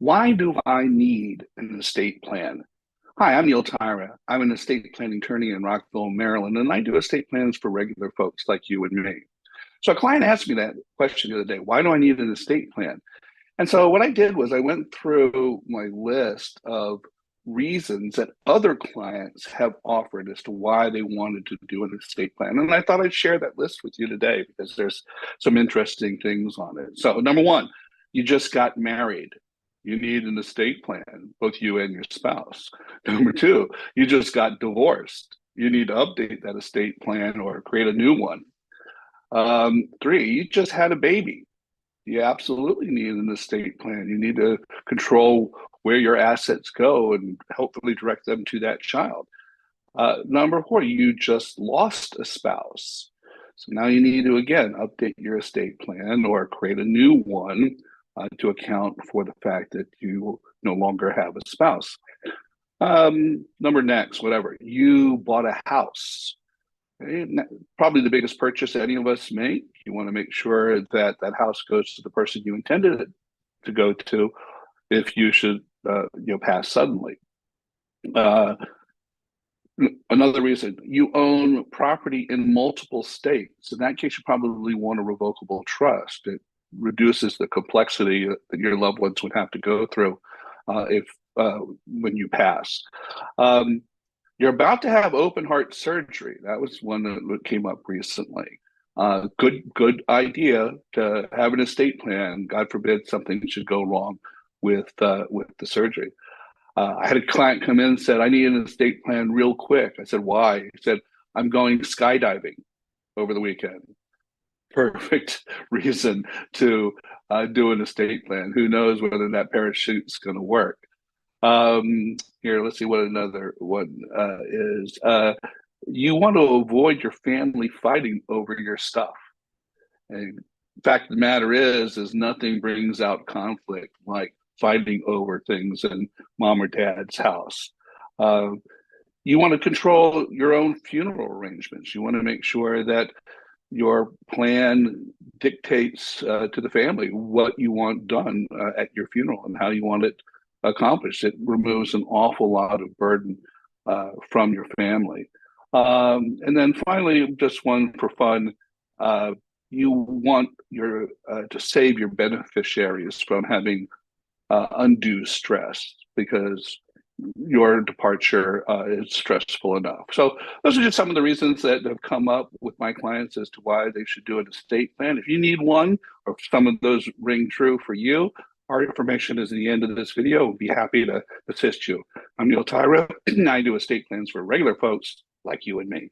Why do I need an estate plan? Hi, I'm Neil Tyra. I'm an estate planning attorney in Rockville, Maryland, and I do estate plans for regular folks like you and me. So a client asked me that question the other day, why do I need an estate plan? And so what I did was I went through my list of reasons that other clients have offered as to why they wanted to do an estate plan. And I thought I'd share that list with you today because there's some interesting things on it. So number one, you just got married. You need an estate plan, both you and your spouse. Number two, you just got divorced. You need to update that estate plan or create a new one. Three, you just had a baby. You absolutely need an estate plan. You need to control where your assets go and hopefully direct them to that child. Number four, you just lost a spouse. So now you need to, again, update your estate plan or create a new one to account for the fact that you no longer have a spouse. Number next, whatever, you bought a house. Probably the biggest purchase any of us make. You want to make sure that that house goes to the person you intended it to go to if you should pass suddenly. Another reason, you own property in multiple states. In that case, you probably want a revocable trust. It reduces the complexity that your loved ones would have to go through if when you pass. You're about to have open heart surgery. That was one that came up recently. Good idea to have an estate plan. God forbid something should go wrong with the surgery. I had a client come in and said, I need an estate plan real quick. I said, why? He said, I'm going skydiving over the weekend. Perfect reason to do an estate plan. Who knows whether that parachute's going to work. Here, let's see what another one is. You want to avoid your family fighting over your stuff. And the fact of the matter is nothing brings out conflict like fighting over things in mom or dad's house. You want to control your own funeral arrangements. You want to make sure that your plan dictates to the family what you want done at your funeral and how you want it accomplished. It removes an awful lot of burden from your family. And then finally, just one for fun, you want your to save your beneficiaries from having undue stress because your departure is stressful enough. So those are just some of the reasons that have come up with my clients as to why they should do an estate plan. If you need one or if some of those ring true for you, our information is at the end of this video. We'll be happy to assist you. I'm Neil Tyra, and I do estate plans for regular folks like you and me.